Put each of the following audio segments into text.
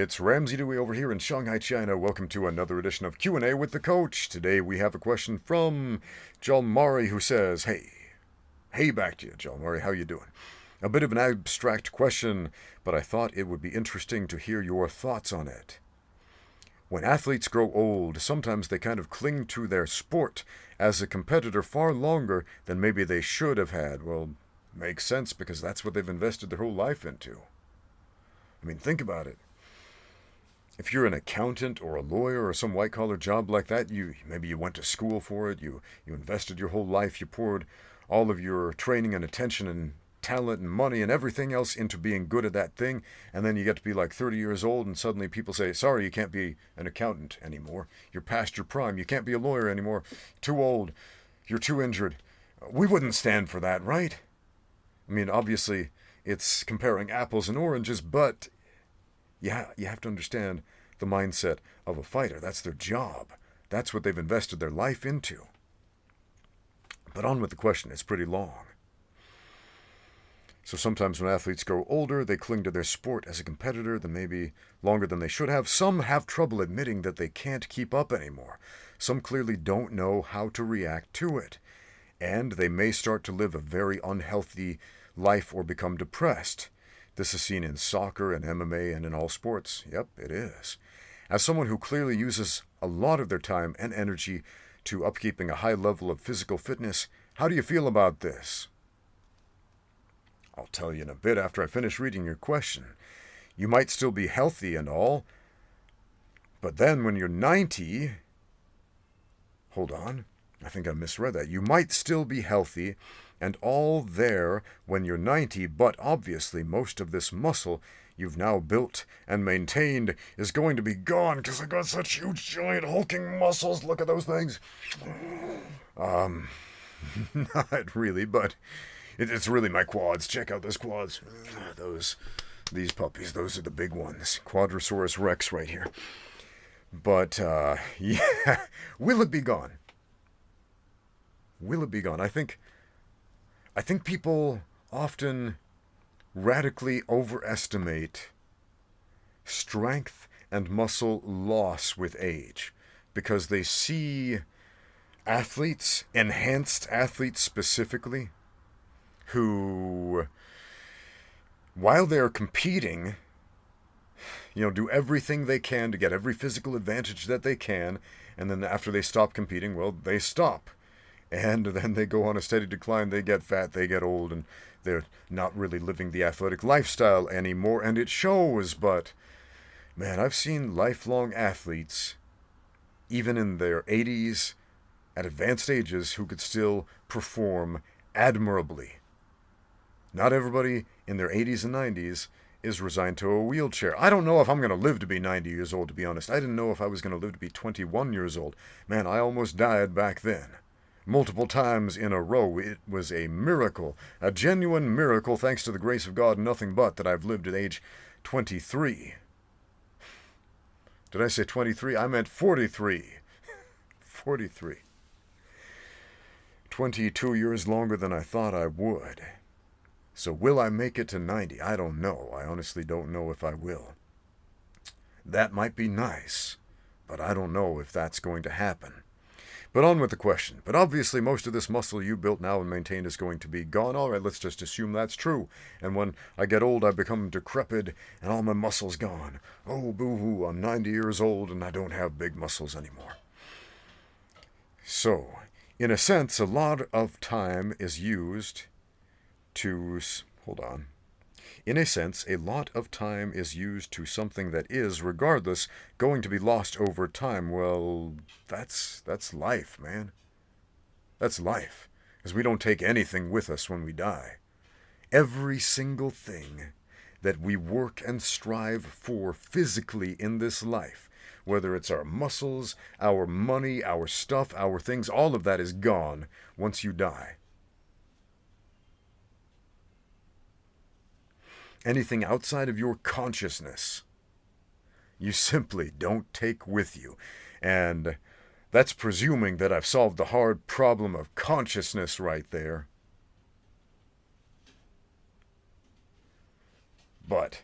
it's Ramsey Dewey over here in Shanghai, China. Welcome to another edition of Q&A with the Coach. Today we have a question from John Murray who says, Hey back to you, John Murray, how you doing? A bit of an abstract question, but I thought it would be interesting to hear your thoughts on it. When athletes grow old, sometimes they kind of cling to their sport as a competitor far longer than maybe they should have had. Well, makes sense because that's what they've invested their whole life into. I mean, think about it. If you're an accountant or a lawyer or some white-collar job like that, maybe you went to school for it, you invested your whole life, you poured all of your training and attention and talent and money and everything else into being good at that thing, and then you get to be like 30 years old and suddenly people say, sorry, you can't be an accountant anymore. You're past your prime. You can't be a lawyer anymore. Too old. You're too injured. We wouldn't stand for that, right? I mean, obviously, it's comparing apples and oranges, but you have to understand the mindset of a fighter. That's their job. That's what they've invested their life into. But on with the question. It's pretty long. So sometimes when athletes grow older, they cling to their sport as a competitor, then maybe longer than they should have. Some have trouble admitting that they can't keep up anymore. Some clearly don't know how to react to it. And they may start to live a very unhealthy life or become depressed. This is seen in soccer and MMA and in all sports. Yep, it is. As someone who clearly uses a lot of their time and energy to upkeeping a high level of physical fitness, how do you feel about this? I'll tell you in a bit after I finish reading your question. You might still be healthy and all, but then when you're 90... Hold on, I think I misread that. You might still be healthy and all there when you're 90, but obviously most of this muscle you've now built and maintained is going to be gone because I got such huge, giant, hulking muscles. Look at those things. Not really, but it's really my quads. Check out those quads. These puppies, those are the big ones. Quadrosaurus Rex right here. But, yeah, will it be gone? Will it be gone? I think people often radically overestimate strength and muscle loss with age because they see athletes, enhanced athletes specifically, who, while they're competing, do everything they can to get every physical advantage that they can, and then after they stop competing, well, they stop. And then they go on a steady decline, they get fat, they get old, and they're not really living the athletic lifestyle anymore, and it shows. But, man, I've seen lifelong athletes, even in their 80s, at advanced ages, who could still perform admirably. Not everybody in their 80s and 90s is resigned to a wheelchair. I don't know if I'm going to live to be 90 years old, to be honest. I didn't know if I was going to live to be 21 years old. Man, I almost died back then. Multiple times in a row. It was a miracle, a genuine miracle, thanks to the grace of God, nothing but, that I've lived at age 23. Did I say 23? I meant 43. 43. 22 years longer than I thought I would. So will I make it to 90? I don't know. I honestly don't know if I will. That might be nice, but I don't know if that's going to happen. But on with the question. But obviously most of this muscle you built now and maintained is going to be gone. All right, let's just assume that's true. And when I get old, I become decrepit and all my muscle's gone. Oh, boo-hoo, I'm 90 years old and I don't have big muscles anymore. So, in a sense, a lot of time is used to... Hold on. In a sense, a lot of time is used to something that is, regardless, going to be lost over time. Well, that's life, man. That's life. Because we don't take anything with us when we die. Every single thing that we work and strive for physically in this life, whether it's our muscles, our money, our stuff, our things, all of that is gone once you die. Anything outside of your consciousness, you simply don't take with you. And that's presuming that I've solved the hard problem of consciousness right there. But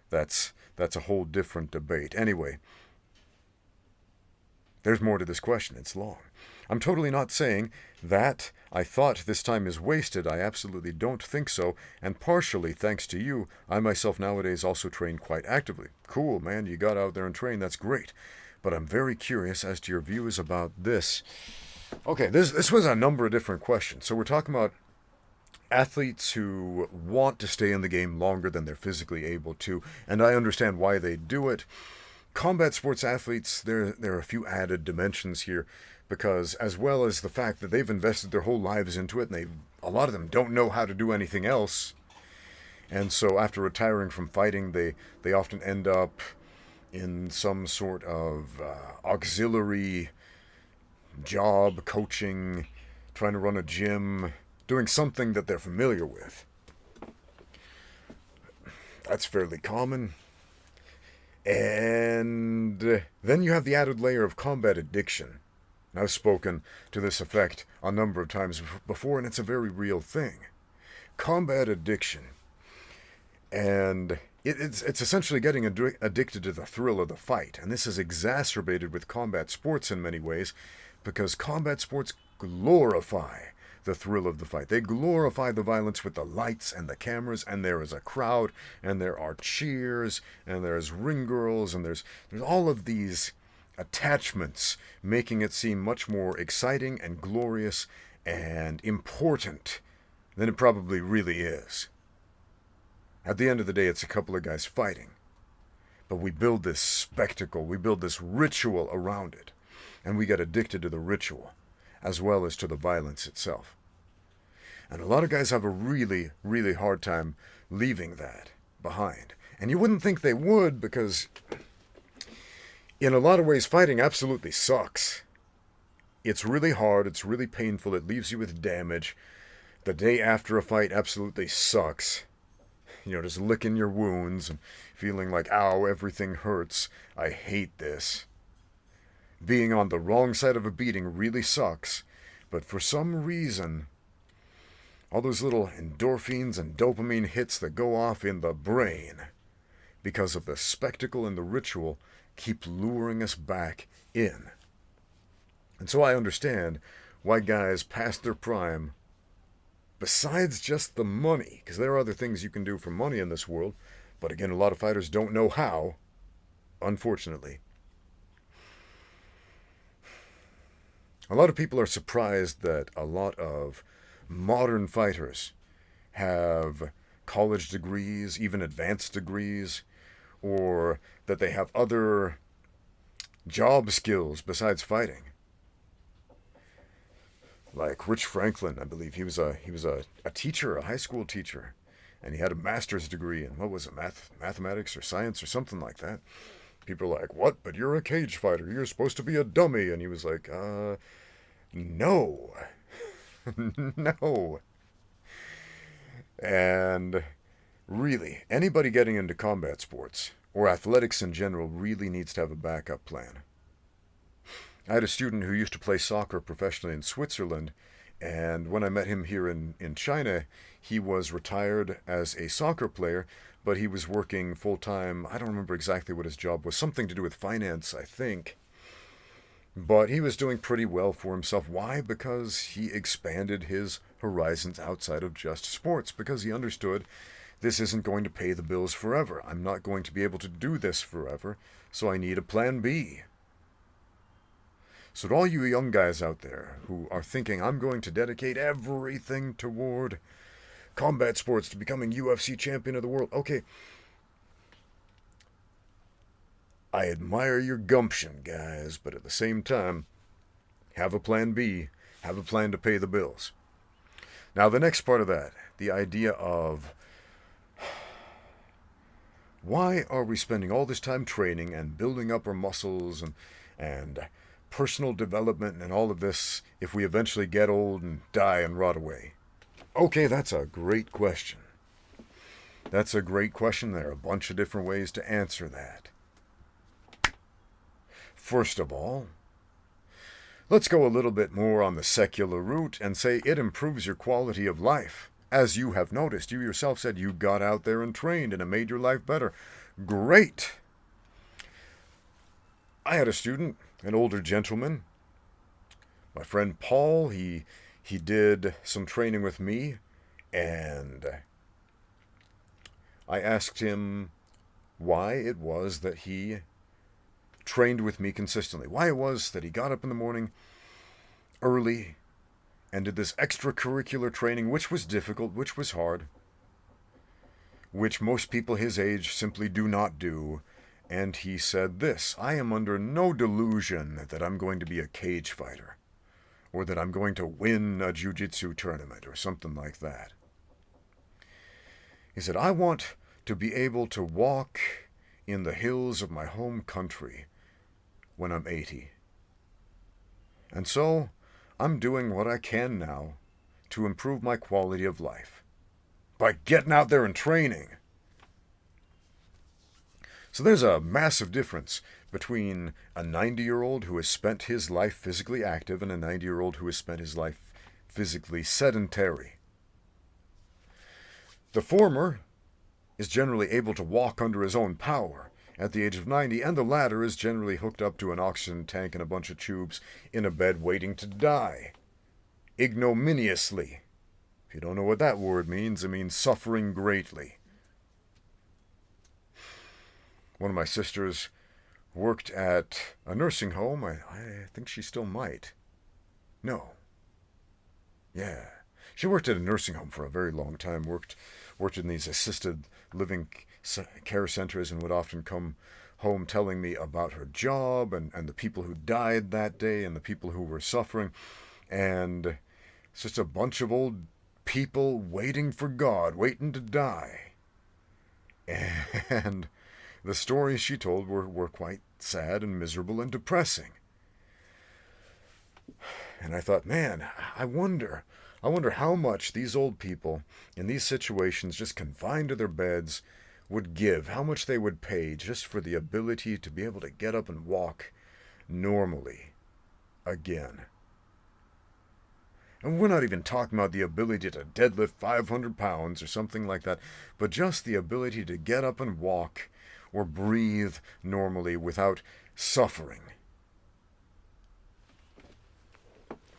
that's that's a whole different debate. Anyway, there's more to this question. It's long. I'm totally not saying that I thought this time is wasted. I absolutely don't think so. And partially thanks to you, I myself nowadays also train quite actively. Cool, man. You got out there and trained. That's great. But I'm very curious as to your views about this. Okay, this was a number of different questions. So we're talking about athletes who want to stay in the game longer than they're physically able to, and I understand why they do it. Combat sports athletes, there are a few added dimensions here, because as well as the fact that they've invested their whole lives into it, and a lot of them don't know how to do anything else, and so after retiring from fighting, they often end up in some sort of auxiliary job, coaching, trying to run a gym, doing something that they're familiar with. That's fairly common. And then you have the added layer of combat addiction. I've spoken to this effect a number of times before, and it's a very real thing. Combat addiction. And it's essentially getting addicted to the thrill of the fight. And this is exacerbated with combat sports in many ways, because combat sports glorify the thrill of the fight. They glorify the violence with the lights and the cameras, and there is a crowd, and there are cheers, and there's ring girls, and there's all of these attachments, making it seem much more exciting and glorious and important than it probably really is. At the end of the day, it's a couple of guys fighting. But we build this spectacle, we build this ritual around it, and we get addicted to the ritual, as well as to the violence itself. And a lot of guys have a really, really hard time leaving that behind. And you wouldn't think they would, because in a lot of ways, fighting absolutely sucks. It's really hard, it's really painful, it leaves you with damage. The day after a fight absolutely sucks. Just licking your wounds and feeling like, ow, everything hurts. I hate this. Being on the wrong side of a beating really sucks, but for some reason, all those little endorphins and dopamine hits that go off in the brain, because of the spectacle and the ritual, keep luring us back in. And so I understand why guys past their prime, besides just the money, because there are other things you can do for money in this world, but again, a lot of fighters don't know how, unfortunately. A lot of people are surprised that a lot of modern fighters have college degrees, even advanced degrees, or that they have other job skills besides fighting. Like Rich Franklin, I believe he was a teacher, a high school teacher, and he had a master's degree in, what was it, mathematics or science or something like that. People are like, what? But you're a cage fighter. You're supposed to be a dummy. And he was like, no. No. And really, anybody getting into combat sports, or athletics in general, really needs to have a backup plan. I had a student who used to play soccer professionally in Switzerland, and when I met him here in China, he was retired as a soccer player, but he was working full-time. I don't remember exactly what his job was, something to do with finance, I think. But he was doing pretty well for himself. Why? Because he expanded his horizons outside of just sports, because he understood this isn't going to pay the bills forever. I'm not going to be able to do this forever, so I need a plan B. So to all you young guys out there who are thinking, I'm going to dedicate everything toward combat sports to becoming UFC champion of the world. Okay. I admire your gumption, guys, but at the same time, have a plan B, have a plan to pay the bills. Now, the next part of that, the idea of why are we spending all this time training and building up our muscles and personal development and all of this if we eventually get old and die and rot away? Okay, that's a great question. That's a great question. There are a bunch of different ways to answer that. First of all, let's go a little bit more on the secular route and say it improves your quality of life. As you have noticed, you yourself said you got out there and trained and it made your life better. Great. I had a student, an older gentleman, my friend Paul. He did some training with me, and I asked him why it was that he trained with me consistently. Why it was that he got up in the morning early and did this extracurricular training, which was difficult, which was hard, which most people his age simply do not do. And he said this: I am under no delusion that I'm going to be a cage fighter, or that I'm going to win a jiu-jitsu tournament, or something like that. He said, I want to be able to walk in the hills of my home country when I'm 80. And so, I'm doing what I can now to improve my quality of life by getting out there and training. So there's a massive difference between a 90-year-old who has spent his life physically active and a 90-year-old who has spent his life physically sedentary. The former is generally able to walk under his own power at the age of 90, and the latter is generally hooked up to an oxygen tank and a bunch of tubes in a bed waiting to die. Ignominiously. If you don't know what that word means, it means suffering greatly. One of my sisters worked at a nursing home. I think she still might. No. Yeah. She worked at a nursing home for a very long time, worked in these assisted living care centers, and would often come home telling me about her job and the people who died that day and the people who were suffering. And it's just a bunch of old people waiting for God, waiting to die. And the stories she told were quite sad and miserable and depressing. And I thought, man, I wonder how much these old people in these situations, just confined to their beds, would give, how much they would pay just for the ability to be able to get up and walk normally again. And we're not even talking about the ability to deadlift 500 pounds or something like that, but just the ability to get up and walk or breathe normally without suffering.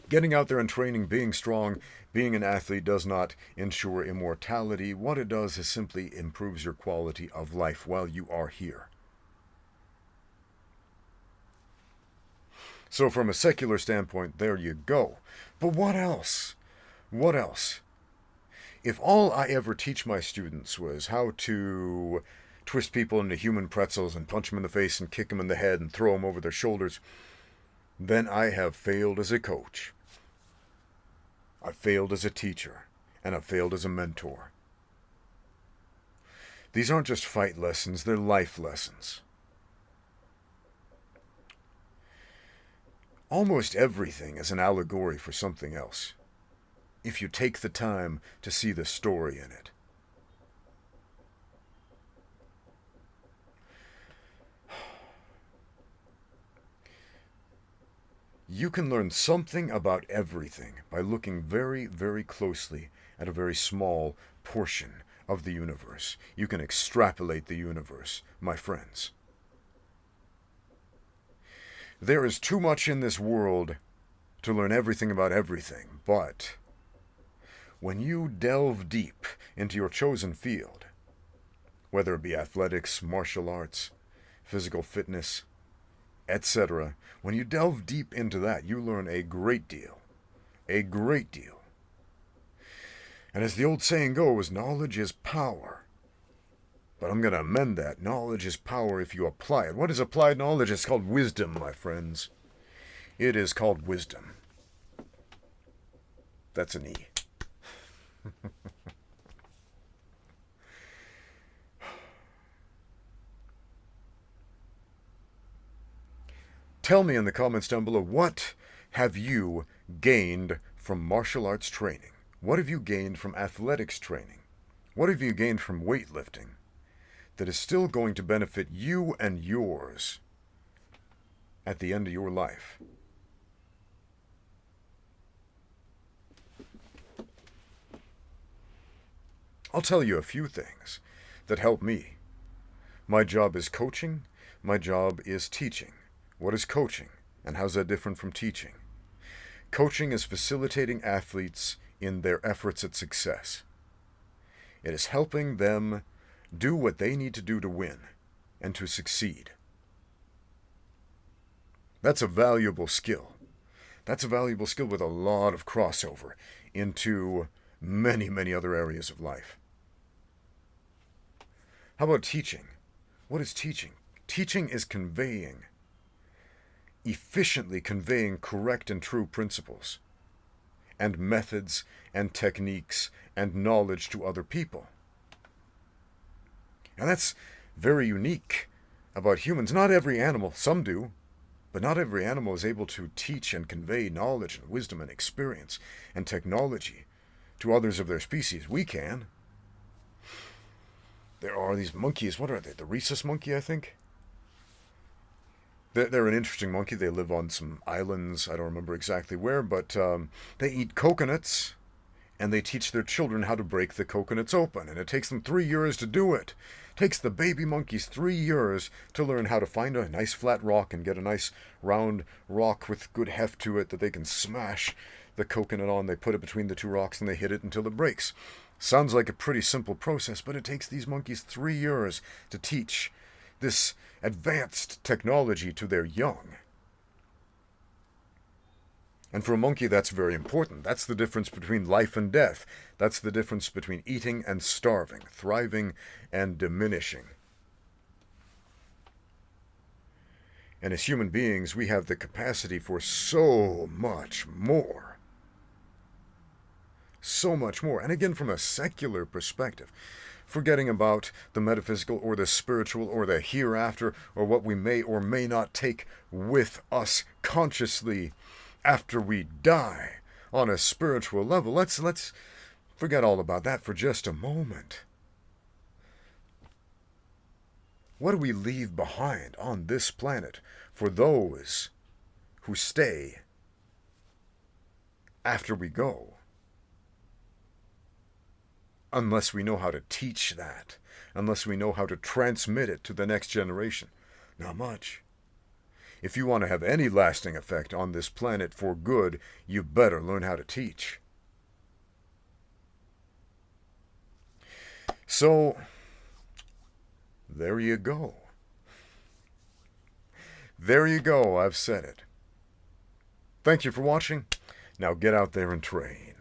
Getting out there and training, being strong, being an athlete does not ensure immortality. What it does is simply improves your quality of life while you are here. So from a secular standpoint, there you go. But what else? What else? If all I ever teach my students was how to twist people into human pretzels and punch them in the face and kick them in the head and throw them over their shoulders, then I have failed as a coach. I've failed as a teacher, and I've failed as a mentor. These aren't just fight lessons, they're life lessons. Almost everything is an allegory for something else, if you take the time to see the story in it. You can learn something about everything by looking very, very closely at a very small portion of the universe. You can extrapolate the universe, my friends. There is too much in this world to learn everything about everything, but when you delve deep into your chosen field, whether it be athletics, martial arts, physical fitness, etc., when you delve deep into that, you learn a great deal. A great deal. And as the old saying goes, knowledge is power. But I'm going to amend that. Knowledge is power if you apply it. What is applied knowledge? It's called wisdom, my friends. It is called wisdom. That's an E. Tell me in the comments down below, what have you gained from martial arts training? What have you gained from athletics training? What have you gained from weightlifting that is still going to benefit you and yours at the end of your life? I'll tell you a few things that help me. My job is coaching. My job is teaching. What is coaching? And how's that different from teaching? Coaching is facilitating athletes in their efforts at success. It is helping them do what they need to do to win and to succeed. That's a valuable skill. That's a valuable skill with a lot of crossover into many, many other areas of life. How about teaching? What is teaching? Teaching is efficiently conveying correct and true principles and methods and techniques and knowledge to other people. And that's very unique about humans. Not every animal, some do, but not every animal is able to teach and convey knowledge and wisdom and experience and technology to others of their species. We can. There are these monkeys, what are they? The rhesus monkey, I think? They're an interesting monkey. They live on some islands, I don't remember exactly where, but they eat coconuts, and they teach their children how to break the coconuts open. And it takes them 3 years to do it. It takes the baby monkeys 3 years to learn how to find a nice flat rock and get a nice round rock with good heft to it that they can smash the coconut on. They put it between the two rocks and they hit it until it breaks. Sounds like a pretty simple process, but it takes these monkeys 3 years to teach this advanced technology to their young. And for a monkey, that's very important. That's the difference between life and death. That's the difference between eating and starving, thriving and diminishing. And as human beings, we have the capacity for so much more. So much more. And again, from a secular perspective, forgetting about the metaphysical or the spiritual or the hereafter or what we may or may not take with us consciously after we die on a spiritual level. Let's forget all about that for just a moment. What do we leave behind on this planet for those who stay after we go? Unless we know how to teach that, unless we know how to transmit it to the next generation. Not much. If you want to have any lasting effect on this planet for good, you better learn how to teach. So, there you go. There you go, I've said it. Thank you for watching. Now get out there and train.